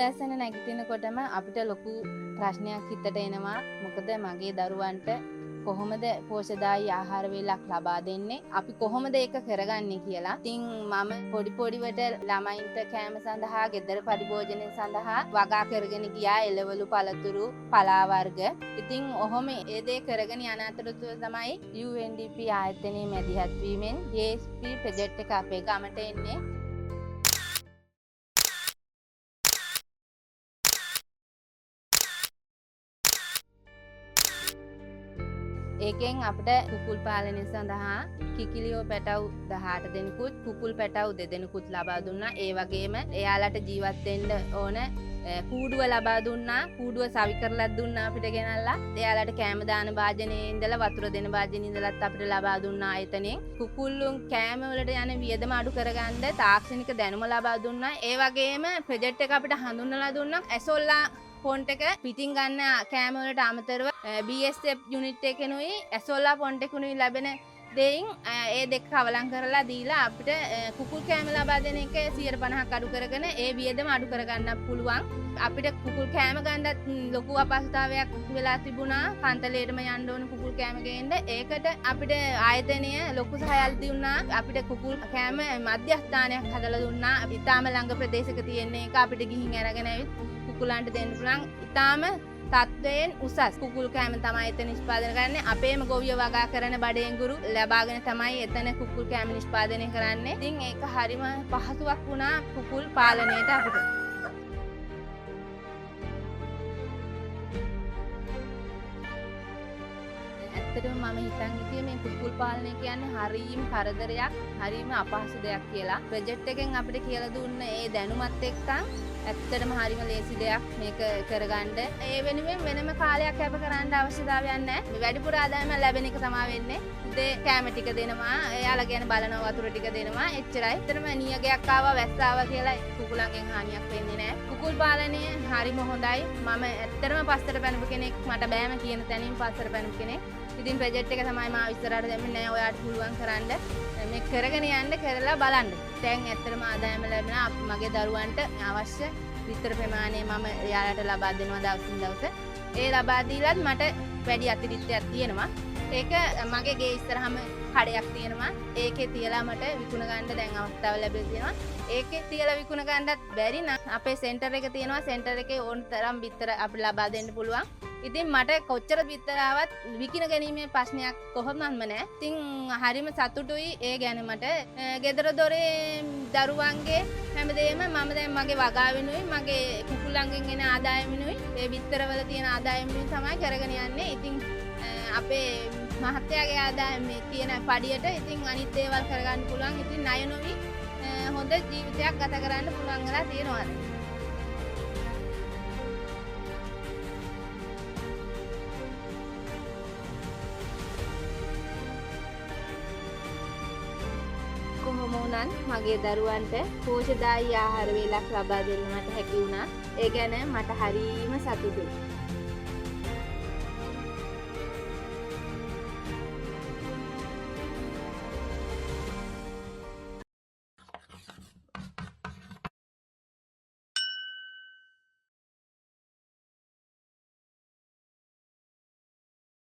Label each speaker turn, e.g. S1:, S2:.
S1: උදෑසන නැගිටිනකොටම අපිට ලොකු ප්‍රශ්නයක් හිතට එනවා. මොකද මගේ දරුවන්ට කොහොමද පෝෂ්‍යදායී ආහාර වේලක් ලබා දෙන්නේ? අපි කොහොමද ඒක කරගන්නේ කියලා. ඉතින් මම පොඩිවට ළමයින්ට කෑම සඳහා, ගෙදර පරිභෝජනය සඳහා වගා කරගෙන ගියා එළවලු, පළතුරු, පලා වර්ග. ඉතින් ඔහොම ඒ දේ කරගෙන යන අතරතුර තමයි UNDP ආයතනයේ මැදිහත් වීමෙන් JSP ප්‍රොජෙක්ට් එක අපේ ගමට එන්නේ. ඒකෙන් අපිට කුකුල් පාලනය සඳහා කිකිලියෝ පැටව් 18 දෙනෙකුත් කුකුල් පැටව් 2 දෙනෙකුත් ලබා දුන්නා. ඒ වගේම එයාලට ජීවත් වෙන්න ඕන කූඩුව ලබා දුන්නා. කූඩුව සවි කරලා දුන්නා අපිට ගෙනල්ලා. එයාලට කෑම දාන වාදනයේ ඉඳලා වතුර දෙන වාදනයේ ඉඳලත් අපිට ලබා දුන්නා ආයතනයෙන්. කුකුල්ලුන් කෑම වලට යන වියදම අඩු කරගන්න තාක්ෂණික දැනුම ලබා දුන්නා. ඒ වගේම ප්‍රොජෙක්ට් එක අපිට හඳුන්වලා දුන්නා. ඇසොල්ලා පොන්ට් එක පිටින් ගන්න කෑම වලට අමතරව BSF යුනිට් එකෙනුයි ඇසොල්ලා පොන්ට් එකෙනුයි ලැබෙන දෙයින් ඒ දෙක කවලම් කරලා දීලා අපිට කුකුල් කෑම ලබා දෙන එක 150ක් අඩු කරගෙන ඒ වියදම අඩු කරගන්න පුළුවන්. අපිට කුකුල් කෑම ගන්නත් ලොකු අපහසුතාවයක් වෙලා තිබුණා. පන්තලේටම යන්න ඕන කුකුල් කෑම ගේන්න. ඒකට අපිට ආයතනය ලොකු සහායක් දුන්නා. අපිට කුකුල් කෑම මධ්‍යස්ථානයක් හදලා දුන්නා. ඉතාලම ළඟ ප්‍රදේශයක තියෙන එක අපිට ගිහින් අරගෙන ඇවිත් කුකුලන්ට දෙන්න පුළුවන්. ඉතාලම තත්වයෙන් උසස් කුකුල් කෑම තමයි එතන නිෂ්පාදනය කරන්නේ. අපේම ගොවිය වගා කරන බඩේංගුරු ලබාගෙන තමයි එතන කුකුල් කෑම නිෂ්පාදනය කරන්නේ. ඉතින් ඒක හරිම පහසුවක් වුණා කුකුල් පාලනයට අපිට. ඇත්තටම මම හිතන් හිටියේ මේ කුකුල් පාලනය කියන්නේ හරීම කරදරයක්, හරීම අපහසු දෙයක් කියලා. ප්‍රොජෙක්ට් එකෙන් අපිට කියලා දුන්න ඒ දැනුමත් එක්කන් ඇත්තටම හරිම ලේසි දෙයක් මේක කරගන්න. ඒ වෙනුවෙන් වෙනම කාලයක් කැප කරන්න අවශ්‍යතාවයක් නැහැ. මේ වැඩිපුර ආදායම ලැබෙන එක තමයි වෙන්නේ. උදේ කැම ටික දෙනවා, එයාලා ගැන බලනවා, වතුර ටික දෙනවා. එච්චරයි. ඇත්තටම නියගයක් ආවා, වැස්ස ආවා කියලා කුකුලන්ගෙන් හානියක් වෙන්නේ නැහැ. කුකුල් පාලනය හරිම හොඳයි. මම ඇත්තටම පස්සට පැනපු කෙනෙක්, මට බෑම කියන තැනින් පස්සට පැනපු කෙනෙක්. ඉතින් ප්‍රොජෙක්ට් එක තමයි මම ඉස්සරහට දැම්මේ. නෑ ඔයාට පුළුවන් කරන්න මේ කරගෙන යන්න, කරලා බලන්න. දැන් ඇත්තටම ආදායම ලැබෙනවා. මගේ දරුවන්ට අවශ්‍ය විතර ප්‍රමාණය මම එයාලට ලබා දෙනවා දවසින් දවස. ඒ ලබා දීලත් මට වැඩි අතිරික්තයක් තියෙනවා. ඒක මගේ ගේ ඉස්සරහම කඩයක් තියෙනවා. ඒකේ තියලා මට විකුණ ගන්න දැන් අවස්ථාව ලැබෙලා තියෙනවා. ඒකේ තියලා විකුණ ගන්නත් බැරි නම් අපේ සෙන්ටර් එක තියෙනවා. සෙන්ටර් එකේ ඕන තරම් විතර අපිට ලබා දෙන්න පුළුවන්. ඉතින් මට කොච්චර විතර ආවත් විකින ගැනීමේ ප්‍රශ්නයක් කොහොමත්ම නැහැ. ඉතින් හරිම සතුටුයි ඒ ගැන මට. ගෙදර දොරේ දරුවන්ගේ හැමදේම මම දැන් මගේ වගාවෙනුයි, මගේ කුකුලන්ගෙන් එන ආදායමිනුයි, ඒ විතරවල තියෙන ආදායමිනුයි තමයි කරගෙන යන්නේ. ඉතින් අපේ මහත්තයාගේ ආදායම තියෙන පඩියට ඉතින් අනිත් දේවල් කරගන්න පුළුවන්. ඉතින් ණය නොවි හොඳ ජීවිතයක් ගත කරන්න පුළුවන් වෙලා තියෙනවා. කොහොම වුණත් මගේ දරුවන්ට පෝෂ්‍යදායී ආහාර වේලක් ලබා දෙන්න මට හැකි වුණා. ඒ ගැන මට හරිම සතුටුයි.